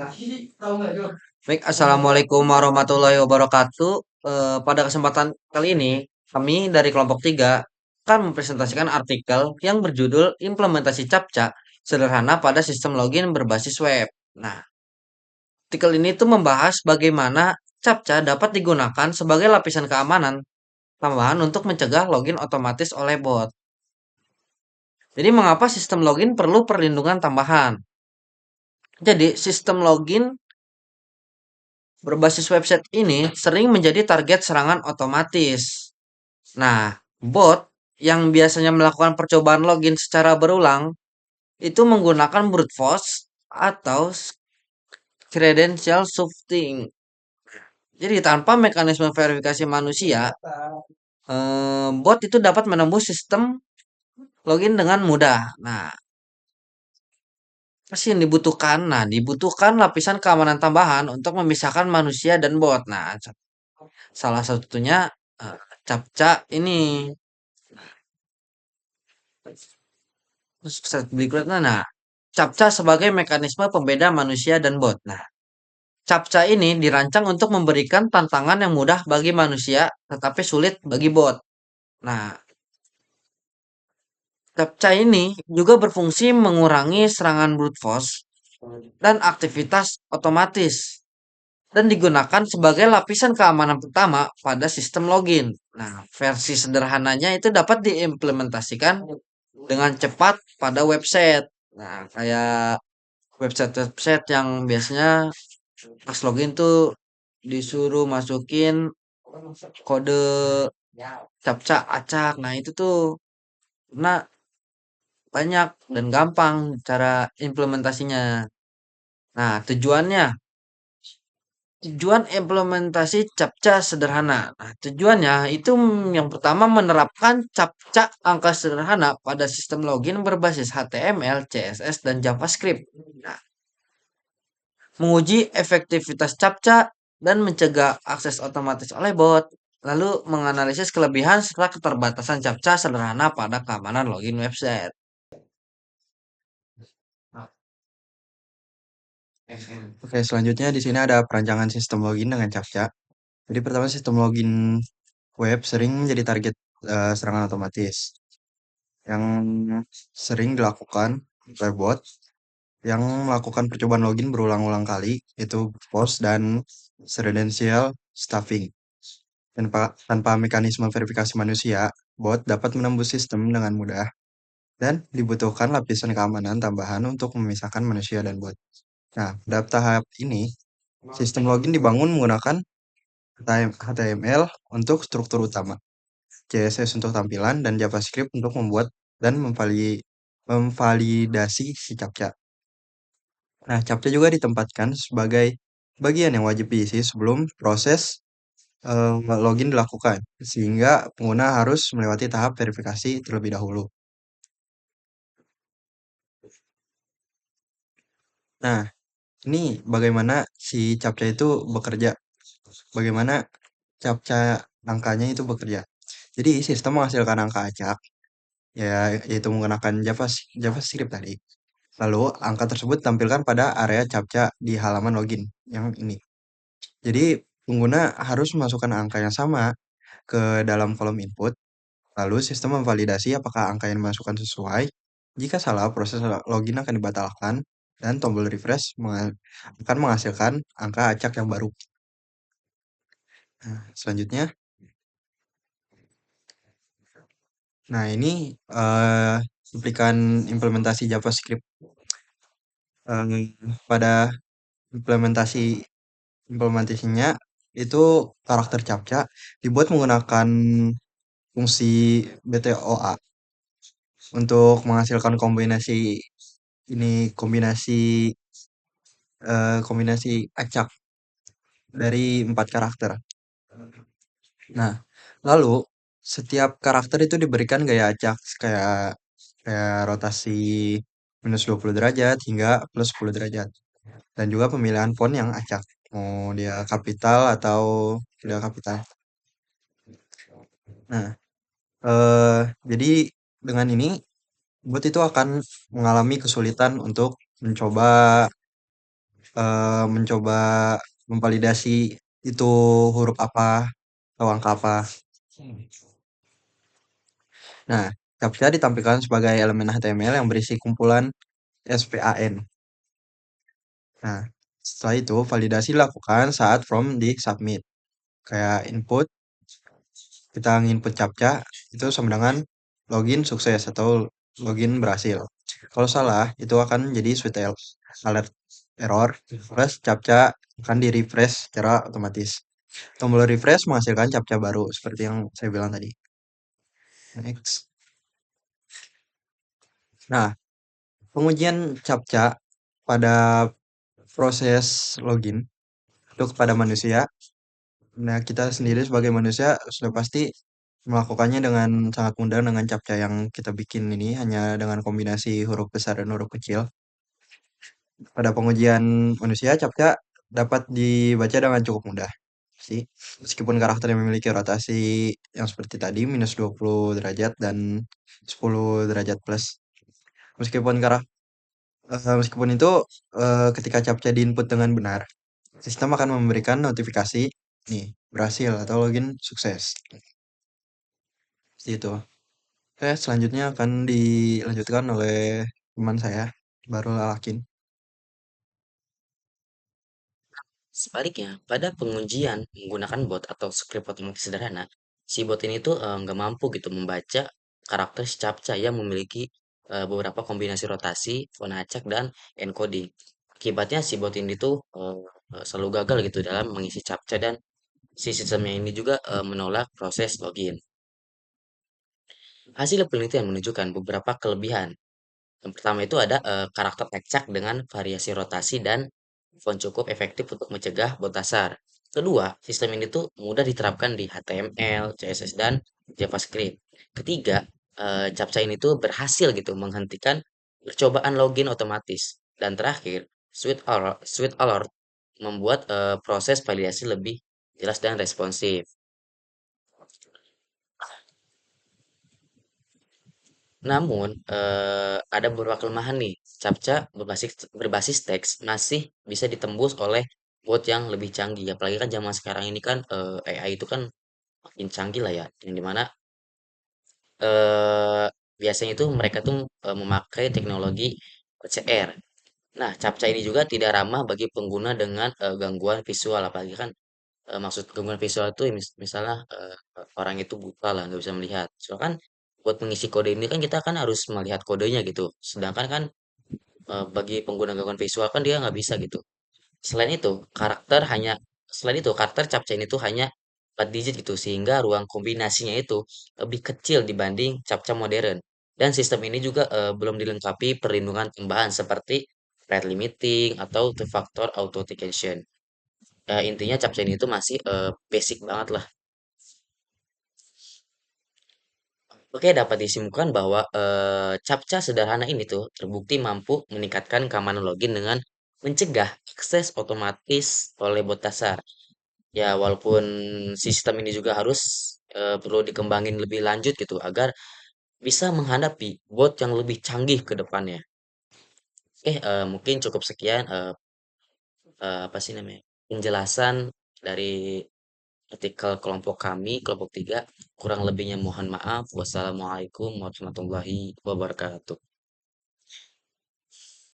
Baik, Assalamualaikum warahmatullahi wabarakatuh. Pada kesempatan kali ini, kami dari kelompok 3 akan mempresentasikan artikel yang berjudul Implementasi CAPTCA Sederhana pada Sistem Login Berbasis Web. Nah, artikel ini tuh membahas bagaimana CAPTCA dapat digunakan sebagai lapisan keamanan tambahan untuk mencegah login otomatis oleh bot. Jadi, mengapa sistem login perlu perlindungan tambahan? Jadi, sistem login berbasis website ini sering menjadi target serangan otomatis. Nah, bot yang biasanya melakukan percobaan login secara berulang itu menggunakan brute force atau credential stuffing. Jadi tanpa mekanisme verifikasi manusia, bot itu dapat menembus sistem login dengan mudah. Nah, apa sih yang dibutuhkan? Nah, dibutuhkan lapisan keamanan tambahan untuk memisahkan manusia dan bot. Nah, salah satunya eh, CAPTCA ini. Terus berikutnya, nah, CAPTCA sebagai mekanisme pembeda manusia dan bot. Nah, CAPTCA ini dirancang untuk memberikan tantangan yang mudah bagi manusia, tetapi sulit bagi bot. Nah, CAPTCA ini juga berfungsi mengurangi serangan brute force dan aktivitas otomatis dan digunakan sebagai lapisan keamanan pertama pada sistem login. Nah, versi sederhananya itu dapat diimplementasikan dengan cepat pada website. Nah, kayak website-website yang biasanya pas login tuh disuruh masukin kode captcha acak. Nah, itu tuh karena banyak dan gampang cara implementasinya. Nah, tujuan implementasi captcha sederhana. Nah, tujuannya itu yang pertama menerapkan captcha angka sederhana pada sistem login berbasis HTML, CSS, dan JavaScript. Nah, menguji efektivitas captcha dan mencegah akses otomatis oleh bot, lalu menganalisis kelebihan serta keterbatasan captcha sederhana pada keamanan login website. Oke, selanjutnya di sini ada perancangan sistem login dengan CAPTCA. Jadi pertama sistem login web sering menjadi target serangan otomatis yang sering dilakukan oleh bot yang melakukan percobaan login berulang-ulang kali, itu post dan credential stuffing. Tanpa mekanisme verifikasi manusia, bot dapat menembus sistem dengan mudah dan dibutuhkan lapisan keamanan tambahan untuk memisahkan manusia dan bot. Nah, pada tahap ini, sistem login dibangun menggunakan HTML untuk struktur utama, CSS untuk tampilan, dan JavaScript untuk membuat dan memvalidasi si CAPTCA. Nah, CAPTCA juga ditempatkan sebagai bagian yang wajib diisi sebelum proses login dilakukan, sehingga pengguna harus melewati tahap verifikasi terlebih dahulu. Nah, ini bagaimana si CAPTCA itu bekerja, bagaimana CAPTCA angkanya itu bekerja. Jadi, sistem menghasilkan angka acak, ya, yaitu menggunakan JavaScript tadi. Lalu, angka tersebut ditampilkan pada area CAPTCA di halaman login yang ini. Jadi, pengguna harus memasukkan angka yang sama ke dalam kolom input, lalu sistem memvalidasi apakah angka yang dimasukkan sesuai. Jika salah, proses login akan dibatalkan, dan tombol refresh akan menghasilkan angka acak yang baru. Nah, selanjutnya, nah ini cuplikan implementasi JavaScript. Pada implementasi implementasinya itu karakter captcha dibuat menggunakan fungsi BTOA untuk menghasilkan kombinasi kombinasi acak dari 4 karakter. Nah, lalu setiap karakter itu diberikan gaya acak kayak kayak rotasi minus 20 derajat hingga plus 10 derajat. Dan juga pemilihan font yang acak. Mau dia kapital atau tidak kapital. Nah, jadi dengan ini bot itu akan mengalami kesulitan untuk mencoba mencoba memvalidasi itu huruf apa atau angka apa. Nah, CAPTCHA ditampilkan sebagai elemen HTML yang berisi kumpulan SVAN. Nah, setelah itu validasi dilakukan saat form di submit. Kayak input, kita nginput CAPTCHA itu sama dengan login sukses atau login berhasil. Kalau salah, itu akan jadi sweet alert error, plus CAPTCHA akan di-refresh secara otomatis. Tombol refresh menghasilkan CAPTCHA baru, seperti yang saya bilang tadi. Next. Nah, pengujian CAPTCHA pada proses login itu kepada manusia. Nah, kita sendiri sebagai manusia sudah pasti melakukannya dengan sangat mudah dengan CAPTCHA yang kita bikin ini hanya dengan kombinasi huruf besar dan huruf kecil. Pada pengujian manusia, CAPTCHA dapat dibaca dengan cukup mudah sih. Meskipun karakternya memiliki rotasi yang seperti tadi, minus 20 derajat dan 10 derajat plus. Meskipun meskipun itu, ketika CAPTCHA diinput dengan benar, sistem akan memberikan notifikasi, nih, berhasil atau login sukses. Seperti itu. Oke, selanjutnya akan dilanjutkan oleh teman saya, baru Alakin. Sebaliknya, pada pengujian menggunakan bot atau script otomatis sederhana, si bot ini tuh nggak mampu gitu membaca karakter si captcha yang memiliki beberapa kombinasi rotasi, font acak, dan encoding. Akibatnya si bot ini tuh selalu gagal gitu dalam mengisi captcha dan si sistemnya ini juga menolak proses login. Hasil penelitian menunjukkan beberapa kelebihan. Yang pertama itu ada karakter acak dengan variasi rotasi dan font cukup efektif untuk mencegah bot dasar. Kedua, sistem ini tuh mudah diterapkan di HTML, CSS, dan JavaScript. Ketiga, CAPTCHA ini tuh berhasil gitu menghentikan percobaan login otomatis. Dan terakhir, Sweet Alert membuat proses validasi lebih jelas dan responsif. Namun, ada beberapa kelemahan nih. Captcha berbasis teks masih bisa ditembus oleh bot yang lebih canggih. Apalagi kan zaman sekarang ini kan AI itu kan makin canggih lah ya. Yang dimana eh, biasanya itu mereka tuh memakai teknologi OCR. Nah, captcha ini juga tidak ramah bagi pengguna dengan gangguan visual. Apalagi kan maksud gangguan visual itu misalnya orang itu buta lah, nggak bisa melihat. Soalnya kan buat mengisi kode ini kan kita kan harus melihat kodenya gitu. Sedangkan kan bagi pengguna gangguan visual kan dia nggak bisa gitu. Selain itu, selain itu karakter captcha ini tuh hanya 4 digit gitu sehingga ruang kombinasinya itu lebih kecil dibanding captcha modern. Dan sistem ini juga belum dilengkapi perlindungan tambahan seperti rate limiting atau two factor authentication. Intinya captcha ini tuh masih basic banget lah. Oke, dapat disimpulkan bahwa captcha sederhana ini tuh terbukti mampu meningkatkan keamanan login dengan mencegah akses otomatis oleh bot dasar. Ya, walaupun sistem ini juga harus perlu dikembangin lebih lanjut gitu agar bisa menghadapi bot yang lebih canggih ke depannya. Mungkin cukup sekian apa sih namanya? Penjelasan dari artikel kelompok kami, kelompok 3. Kurang lebihnya mohon maaf. Wassalamualaikum warahmatullahi wabarakatuh.